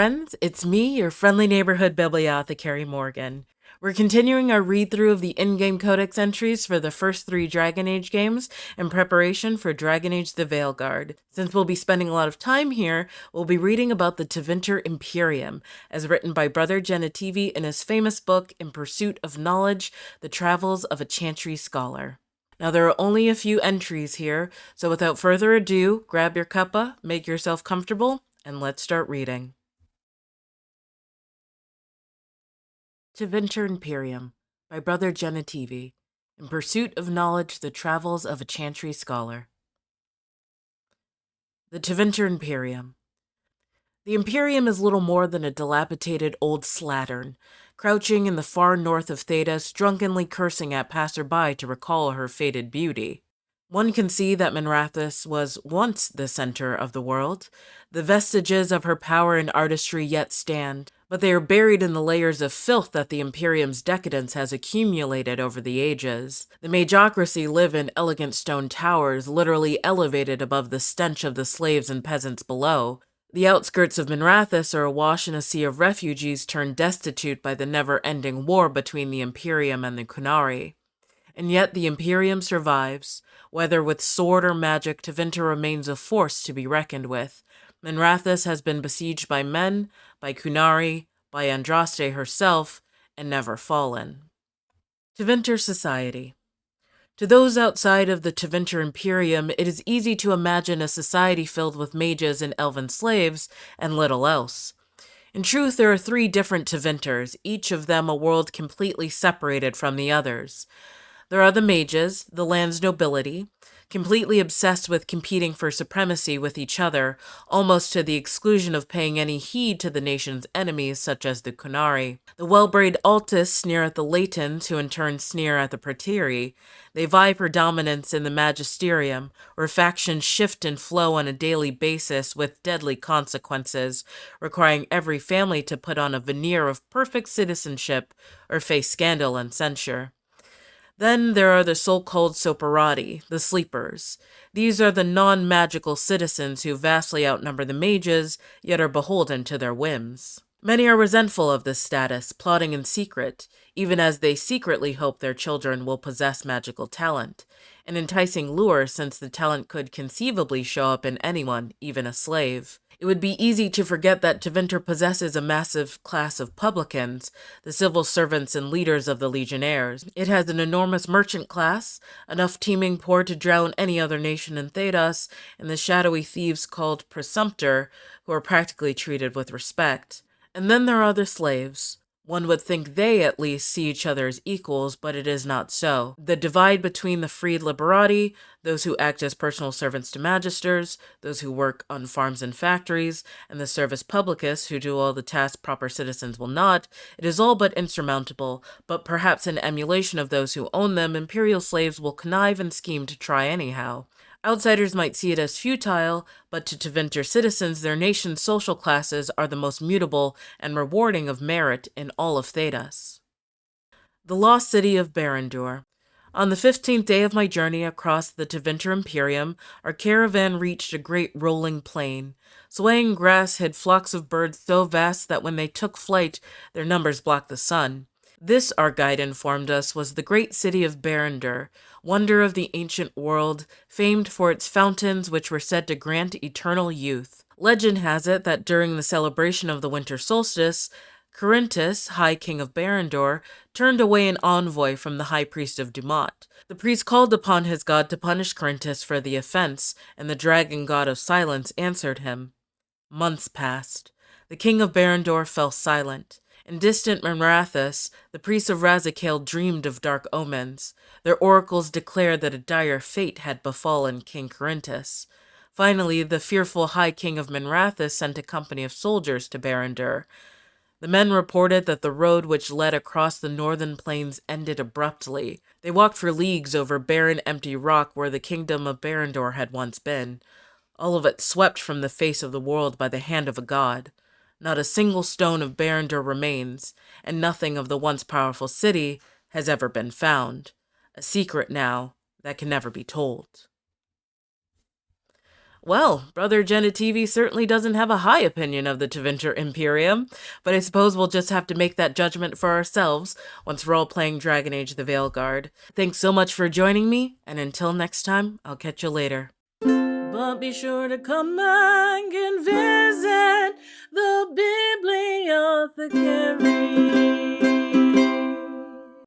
friends, it's me, your friendly neighborhood bibliothecary Morgan. We're continuing our read-through of the in-game Codex entries for the first 3 Dragon Age games in preparation for Dragon Age the Veilguard. Since we'll be spending a lot of time here, we'll be reading about the Tevinter Imperium, as written by Brother Genitivi in his famous book, In Pursuit of Knowledge, The Travels of a Chantry Scholar. Now, there are only a few entries here, so without further ado, grab your cuppa, make yourself comfortable, and let's start reading. Tevinter Imperium by Brother Genitivi. In Pursuit of Knowledge, The Travels of a Chantry Scholar. The Tevinter Imperium. The Imperium is little more than a dilapidated old slattern, crouching in the far north of Thedas, drunkenly cursing at passerby to recall her faded beauty. One can see that Minrathous was once the center of the world. The vestiges of her power and artistry yet stand, but they are buried in the layers of filth that the Imperium's decadence has accumulated over the ages. The Magocracy live in elegant stone towers, literally elevated above the stench of the slaves and peasants below. The outskirts of Minrathous are awash in a sea of refugees turned destitute by the never-ending war between the Imperium and the Qunari. And yet the Imperium survives. Whether with sword or magic, Tevinter remains a force to be reckoned with. Minrathous has been besieged by men, by Qunari, by Andraste herself, and never fallen. Tevinter Society. To those outside of the Tevinter Imperium, it is easy to imagine a society filled with mages and elven slaves, and little else. In truth, there are 3 different Tevinters, each of them a world completely separated from the others. There are the mages, the land's nobility, completely obsessed with competing for supremacy with each other, almost to the exclusion of paying any heed to the nation's enemies, such as the Qunari. The well-bred Altis sneer at the Latins, who in turn sneer at the Praetiri. They vie for dominance in the Magisterium, where factions shift and flow on a daily basis with deadly consequences, requiring every family to put on a veneer of perfect citizenship or face scandal and censure. Then there are the so-called Soparati, the Sleepers. These are the non-magical citizens who vastly outnumber the mages, yet are beholden to their whims. Many are resentful of this status, plotting in secret, even as they secretly hope their children will possess magical talent, an enticing lure since the talent could conceivably show up in anyone, even a slave. It would be easy to forget that Tevinter possesses a massive class of publicans, the civil servants and leaders of the legionnaires. It has an enormous merchant class, enough teeming poor to drown any other nation in Thedas, and the shadowy thieves called presumptor, who are practically treated with respect. And then there are the slaves. One would think they, at least, see each other as equals, but it is not so. The divide between the freed liberati, those who act as personal servants to magisters, those who work on farms and factories, and the servus publicus, who do all the tasks proper citizens will not, it is all but insurmountable, but perhaps in emulation of those who own them, imperial slaves will connive and scheme to try anyhow. Outsiders might see it as futile, but to Tevinter citizens, their nation's social classes are the most mutable and rewarding of merit in all of Thedas. The Lost City of Barandor. On the 15th day of my journey across the Tevinter Imperium, our caravan reached a great rolling plain. Swaying grass hid flocks of birds so vast that when they took flight, their numbers blocked the sun. This, our guide informed us, was the great city of Barandor, wonder of the ancient world, famed for its fountains which were said to grant eternal youth. Legend has it that during the celebration of the winter solstice, Corinthus, High King of Barandor, turned away an envoy from the High Priest of Dumont. The priest called upon his god to punish Corinthus for the offense, and the dragon god of silence answered him. Months passed. The King of Barandor fell silent. In distant Minrathous, the priests of Razikale dreamed of dark omens. Their oracles declared that a dire fate had befallen King Corinthus. Finally, the fearful High King of Minrathous sent a company of soldiers to Barandor. The men reported that the road which led across the northern plains ended abruptly. They walked for leagues over barren, empty rock where the kingdom of Barandor had once been. All of it swept from the face of the world by the hand of a god. Not a single stone of Barandor remains, and nothing of the once powerful city has ever been found. A secret now that can never be told. Well, Brother Genitivi certainly doesn't have a high opinion of the Tevinter Imperium, but I suppose we'll just have to make that judgment for ourselves once we're all playing Dragon Age the Veilguard. Thanks so much for joining me, and until next time, I'll catch you later. But be sure to come back and visit the Bibliothecary.